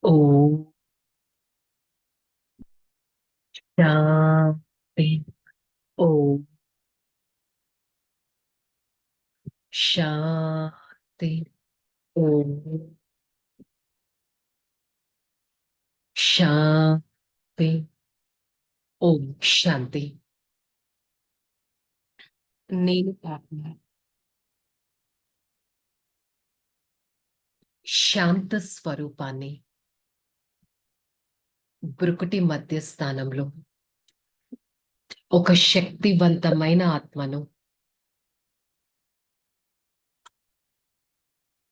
ఓం శాంతి. ఓం శాంతి. ఓం శాంతి. ఓం శాంతి. నేను ఆత్మ శాంత స్వరూపాన్ని బ్రుకుటి మధ్య స్థానంలో ఒక శక్తివంతమైన ఆత్మను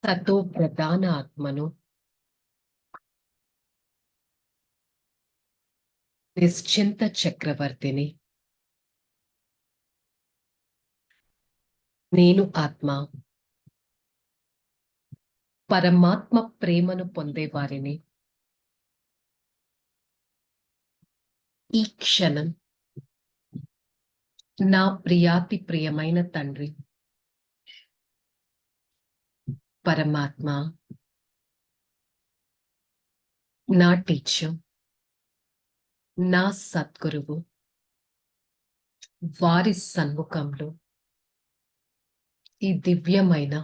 తతో ప్రధాన ఆత్మను నిశ్చింత చక్రవర్తిని నేను ఆత్మ పరమాత్మ ప్రేమను పొందేవారిని ఈ క్షణం నా ప్రియాతి ప్రియమైన తండ్రి పరమాత్మ, నా టీచర్, నా సద్గురువు వారి సన్ముఖంలో ఈ దివ్యమైన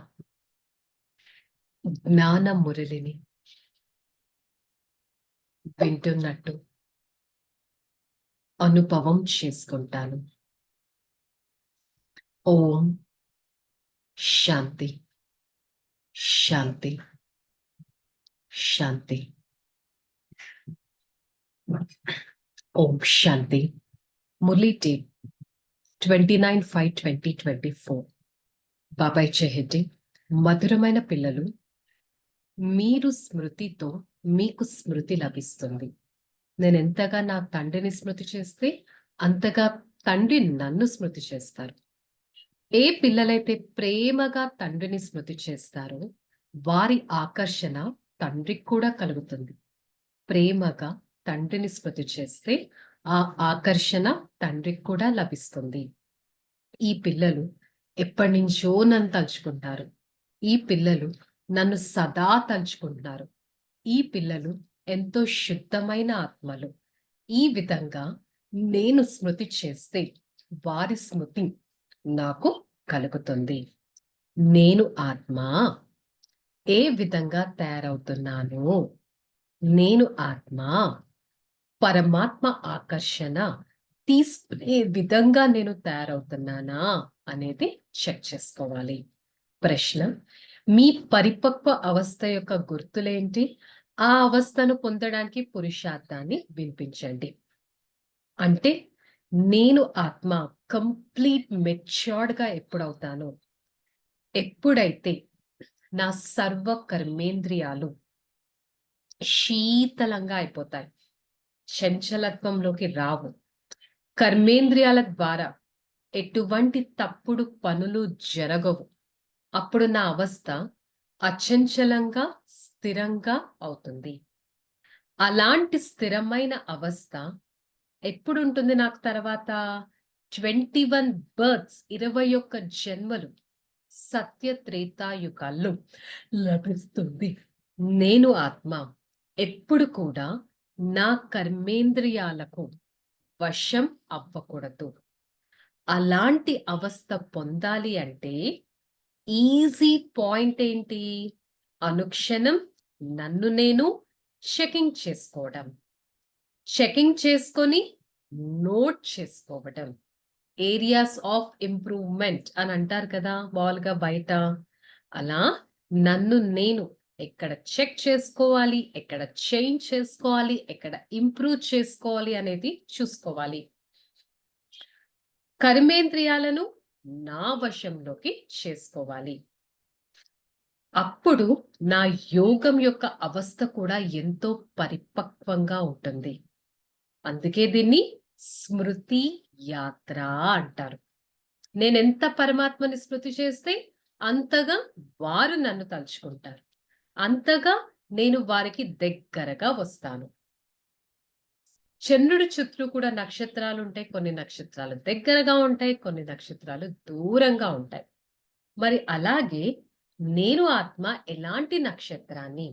జ్ఞాన మురళిని వింటున్నట్టు అనుభవం చేసుకుంటాను. ఓం శాంతి శాంతి శాంతి. ఓం శాంతి. మురళీ డేట్ 29/5/2024. బాబాయ్ చెహెడ్డి. మధురమైన పిల్లలు, మీరు స్మృతితో మీకు స్మృతి లభిస్తుంది. నేను ఎంతగా నా తండ్రిని స్మృతి చేస్తే అంతగా తండ్రి నన్ను స్మృతి చేస్తారు. ఏ పిల్లలైతే ప్రేమగా తండ్రిని స్మృతి చేస్తారో వారి ఆకర్షణ తండ్రికి కూడా కలుగుతుంది. ప్రేమగా తండ్రిని స్మృతి చేస్తే ఆ ఆకర్షణ తండ్రికి కూడా లభిస్తుంది. ఈ పిల్లలు ఎప్పటి నుంచో నన్ను తలుచుకుంటారు. ఈ పిల్లలు నన్ను సదా తలుచుకుంటున్నారు. ఈ పిల్లలు ఎంతో శుద్ధమైన ఆత్మలు. ఈ విధంగా నేను స్మృతి చేస్తే వారి స్మృతి నాకు కలుగుతుంది. నేను ఆత్మ ఏ విధంగా తయారవుతున్నాను, నేను ఆత్మ పరమాత్మ ఆకర్షణ తీసుకునే విధంగా నేను తయారవుతున్నానా అనేది చెక్ చేసుకోవాలి. ప్రశ్న: మీ పరిపక్వ అవస్థ యొక్క గుర్తులేంటి? ఆ అవస్థను పొందడానికి పురుషార్థాన్ని వినిపించండి. అంటే నేను ఆత్మ కంప్లీట్ మెచ్యూర్డ్ గా ఎప్పుడవుతానో, ఎప్పుడైతే నా సర్వ కర్మేంద్రియాలు శీతలంగా అయిపోతాయి, చంచలత్వంలోకి రావు, కర్మేంద్రియాల ద్వారా ఎటువంటి తప్పుడు పనులు జరగవు, అప్పుడు నా అవస్థ అచంచలంగా స్థిరంగా అవుతుంది. అలాంటి స్థిరమైన అవస్థ ఎప్పుడు ఉంటుంది నాకు తర్వాత? 21 బర్త్స్, 21 జన్మలు సత్య త్రేతాయుగాల్లో లభిస్తుంది. నేను ఆత్మ ఎప్పుడు కూడా నా కర్మేంద్రియాలకు వశం అవ్వకూడదు. అలాంటి అవస్థ పొందాలి అంటే ఈజీ పాయింట్ ఏంటి? అనుక్షణం నన్ను నేను చెకింగ్ చేసుకోవడం, చెకింగ్ చేసుకొని నోట్ చేసుకోవడం. ఏరియాస్ ఆఫ్ ఇంప్రూవ్మెంట్ అని అంటారు కదా మామూలుగా బయట. అలా నన్ను నేను ఎక్కడ చెక్ చేసుకోవాలి, ఎక్కడ చేంజ్ చేసుకోవాలి, ఎక్కడ ఇంప్రూవ్ చేసుకోవాలి అనేది చూసుకోవాలి. కర్మేంద్రియాలను నా వశంలోకి చేసుకోవాలి. అప్పుడు నా యోగం యొక్క అవస్థ కూడా ఎంతో పరిపక్వంగా ఉంటుంది. అందుకే దీన్ని స్మృతి యాత్ర అంటారు. నేనెంత పరమాత్మని స్మృతి చేస్తే అంతగా వారు నన్ను తలుచుకుంటారు, అంతగా నేను వారికి దగ్గరగా వస్తాను. చంద్రుడి చుట్టూ కూడా నక్షత్రాలు ఉంటాయి. కొన్ని నక్షత్రాలు దగ్గరగా ఉంటాయి, కొన్ని నక్షత్రాలు దూరంగా ఉంటాయి. మరి అలాగే నేను ఆత్మ ఎలాంటి నక్షత్రాన్ని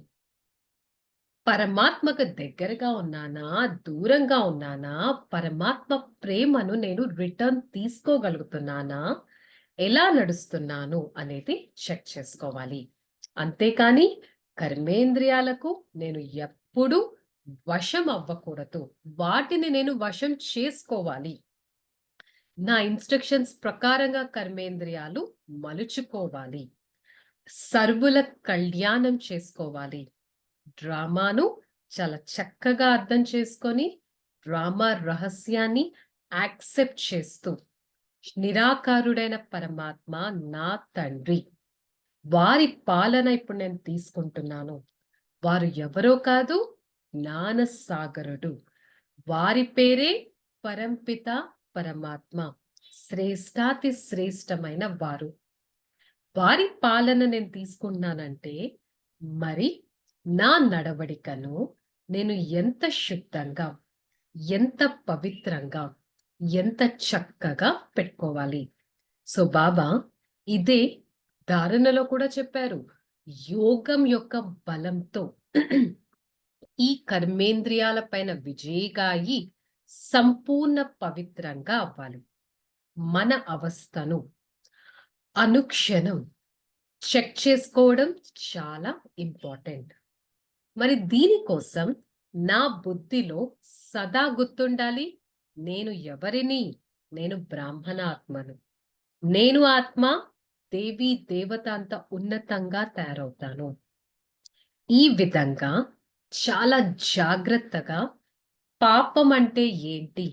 పరమాత్మకు దగ్గరగా ఉన్నానా? దూరంగా ఉన్నానా? పరమాత్మ ప్రేమను నేను రిటర్న్ తీసుకోగలుగుతున్నానా? ఎలా నడుస్తున్నాను అనేది చెక్ చేసుకోవాలి. అంతేకాని కర్మేంద్రియాలకు నేను ఎప్పుడూ వశం అవ్వకూడదు. వాటిని నేను వశం చేసుకోవాలి. నా ఇన్‌స్ట్రక్షన్స్ ప్రకారంగా కర్మేంద్రియాలు మలుచుకోవాలి. సర్వుల కళ్యాణం చేసుకోవాలి. డ్రామాను చాలా చక్కగా అర్థం చేసుకొని, డ్రామా రహస్యాన్ని యాక్సెప్ట్ చేస్తూ, నిరాకారుడైన పరమాత్మ నా తండ్రి. వారి పాలన ఇప్పుడు నేను తీసుకుంటున్నాను. వారు ఎవరో కాదు, జ్ఞానసాగరుడు. వారి పేరే పరంపిత పరమాత్మ. శ్రేష్టాతి శ్రేష్టమైన వారు. వారి పాలన నేను తీసుకున్నానంటే, మరి నా నడవడికను నేను ఎంత శుద్ధంగా, ఎంత పవిత్రంగా, ఎంత చక్కగా పెట్టుకోవాలి. సో బాబా ఇదే ధారణలో కూడా చెప్పారు. యోగం యొక్క బలంతో ఈ కర్మేంద్రియాల పైన విజయిగా అయి సంపూర్ణ పవిత్రంగా అవ్వాలి. మన అవస్థను అనుక్షణం చెక్ చేసుకోవడం చాలా ఇంపార్టెంట్. మరి దీనికోసం నా బుద్ధిలో సదా గుర్తుండాలి, నేను ఎవరిని? నేను బ్రాహ్మణ ఆత్మను. నేను ఆత్మ దేవీ దేవత అంత ఉన్నతంగా తయారవుతాను. ఈ విధంగా చాలా జాగ్రత్తగా పాపం అంటే ఏంటి?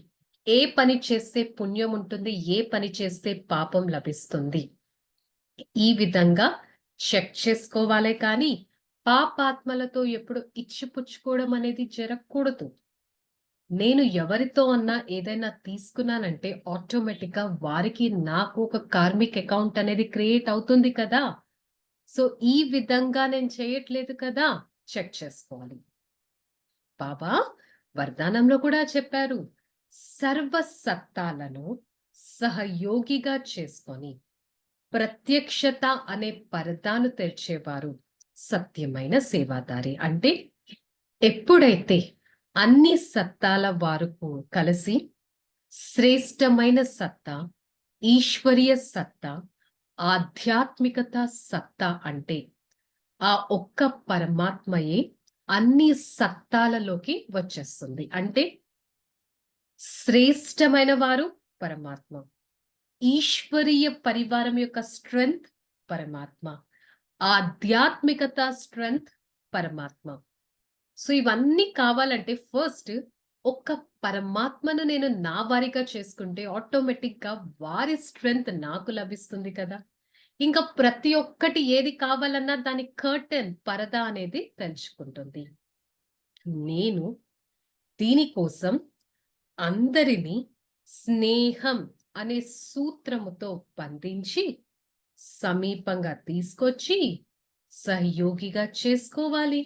ఏ పని చేస్తే పుణ్యం ఉంటుంది? ఏ పని చేస్తే పాపం లభిస్తుంది? ఈ విధంగా చెక్ చేసుకోవాలే కానీ పాపాత్మలతో ఎప్పుడు ఇచ్చిపుచ్చుకోవడం అనేది జరగకూడదు. నేను ఎవరితో అన్నా ఏదైనా తీసుకున్నానంటే ఆటోమేటిక్ గా వారికి నాకు ఒక కార్మిక్ అకౌంట్ అనేది క్రియేట్ అవుతుంది కదా. సో ఈ విధంగా నేను చేయట్లేదు కదా, చెక్ చేసుకోవాలి. బాబా వరదానంలో కూడా చెప్పారు, సర్వ సత్తాలను సహయోగిగా చేసుకొని ప్రత్యక్షత అనే పరదాను తెరిచేవారు సత్యమైన సేవాదారి. అంటే ఎప్పుడైతే అన్ని సత్తాల వారు కలిసి శ్రేష్టమైన సత్తా, ఈశ్వరీయ సత్తా, ఆధ్యాత్మికత సత్తా అంటే ఆ ఒక్క పరమాత్మయే అన్ని సత్తాలలోకి వచ్చేస్తుంది. అంటే శ్రేష్టమైన వారు పరమాత్మ, ఈశ్వరీయ పరివారం యొక్క స్ట్రెంగ్త్ పరమాత్మ, ఆధ్యాత్మికత స్ట్రెంగ్త్ పరమాత్మ. సో ఇవన్నీ కావాలంటే ఫస్ట్ ఒక్క పరమాత్మను నేను నా వారిగా చేసుకుంటే ఆటోమేటిక్ గా వారి స్ట్రెంగ్త్ నాకు లభిస్తుంది కదా. ఇంకా ప్రతి ఒక్కటి ఏది కావాలన్నా దాని కర్టెన్ పరదా అనేది తెలుసుకుంటుంది. నేను దీనికోసం అందరినీ స్నేహం అనే సూత్రముతో బంధించి సమీపంగా తీసుకొచ్చి సహయోగిగా చేసుకోవాలి.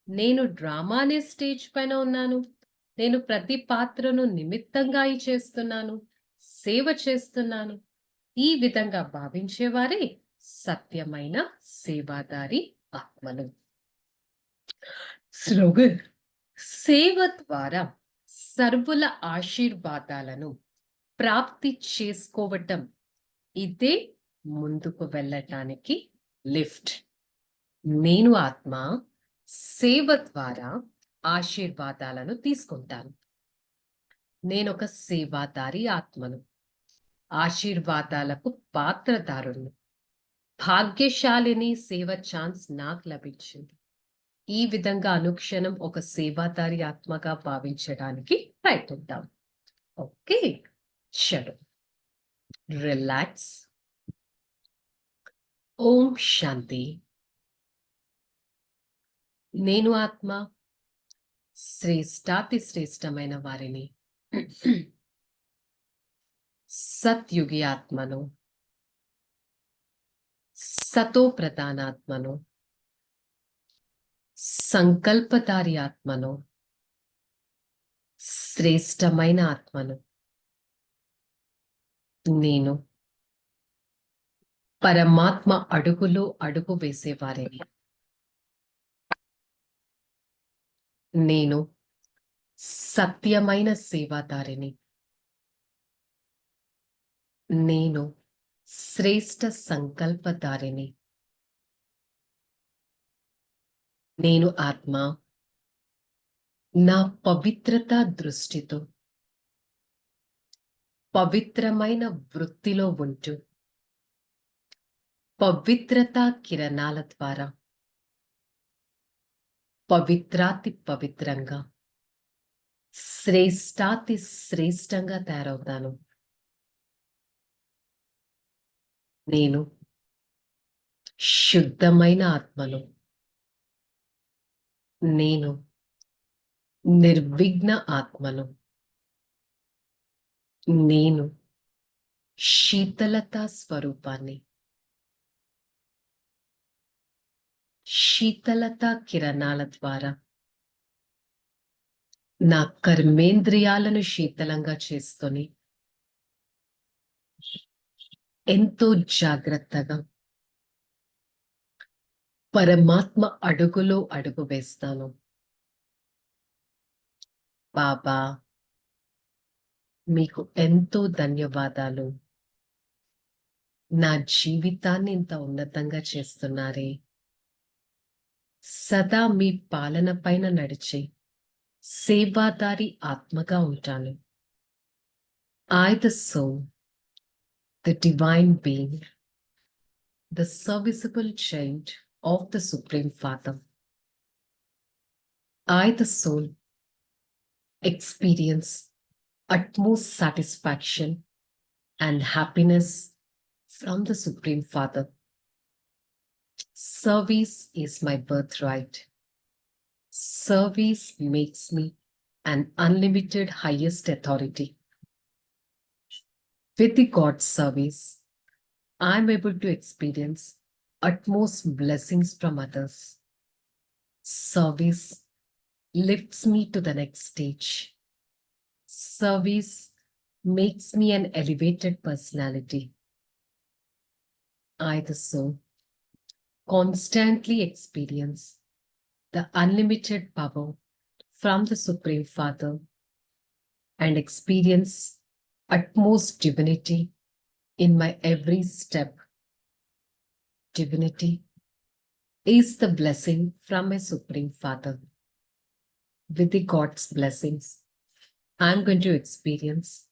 నేను డ్రామా అనే స్టేజ్ పైన ఉన్నాను. నేను ప్రతి పాత్రను నిమిత్తంగా చేస్తున్నాను, సేవ చేస్తున్నాను. ఈ విధంగా భావించేవారే సత్యమైన సేవాదారి ఆత్మలు. స్లోగన్: సేవ ద్వారా సర్వుల ఆశీర్వాదాలను ప్రాప్తి చేసుకోవటం, ఇదే ముందుకు వెళ్ళటానికి లిఫ్ట్. నేను ఆత్మ సేవ ద్వారా ఆశీర్వాదాలను తీసుకుంటాను. నేనొక సేవాదారి ఆత్మను, ఆశీర్వాదాలకు పాత్రదారును. భాగ్యశాలిని సేవ ఛాన్స్ నాకు లభించింది. ఈ విధంగా అనుక్షణం ఒక సేవాదారి ఆత్మగా భావించడానికి ప్రయత్నిద్దాం. ఓకే, చలో రిలాక్స్. ఓం శాంతి. నేను ఆత్మ శ్రేష్టాతి శ్రేష్టమైన వారిని, సత్యుగి ఆత్మను, సతో ప్రధానాత్మను, సంకల్పదారి ఆత్మను, శ్రేష్టమైన ఆత్మను. నేను పరమాత్మ అడుగులో అడుగు వేసేవారిని. నేను సత్యమైన సేవాదారిని. నేను శ్రేష్ఠ సంకల్పదారిని. నేను ఆత్మ నా పవిత్రత దృష్టితో పవిత్రమైన వృత్తిలో ఉంటూ పవిత్రతా కిరణాల ద్వారా పవిత్రాతి పవిత్రంగా శ్రేష్టాతి శ్రేష్టంగా తయారవుతాను. నేను శుద్ధమైన ఆత్మను. నేను నిర్విఘ్న ఆత్మను. నేను శీతలతా స్వరూపాన్ని. శీతలతా కిరణాల ద్వారా నా కర్మేంద్రియాలను శీతలంగా చేసుకొని ఎంతో జాగ్రత్తగా పరమాత్మ అడుగులో అడుగు వేస్తాను. బాబా, మీకు ఎంతో ధన్యవాదాలు. నా జీవితాన్ని ఇంత ఉన్నతంగా చేస్తున్నారే. సదా మీ పాలన పైన నడిచి సేవాదారి ఆత్మగా ఉంటాను. I, the soul, the divine being, the serviceable child of the Supreme Father. I, the soul, experience utmost satisfaction and happiness from the Supreme Father. Service is my birthright. Service makes me an unlimited highest authority. With the God's service, I am able to experience utmost blessings from others. Service lifts me to the next stage. Service makes me an elevated personality. I, the soul, constantly experience the unlimited power from the Supreme Father and experience utmost divinity in my every step. Divinity is the blessing from my Supreme Father. With the God's blessings, I'm going to experience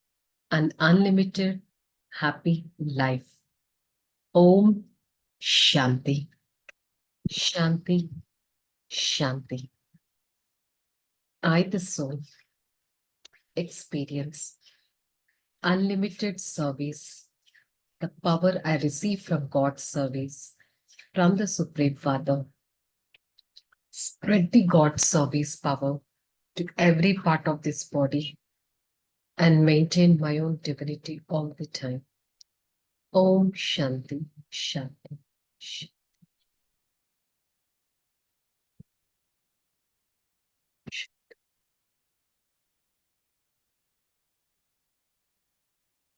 an unlimited happy life. Om Shanti. Shanti. Shanti. I, the soul, experience unlimited service, the power I receive from God's service, from the Supreme Father. Spread the God's service power to every part of this body and maintain my own divinity all the time. Om Shanti, Shanti, Shanti.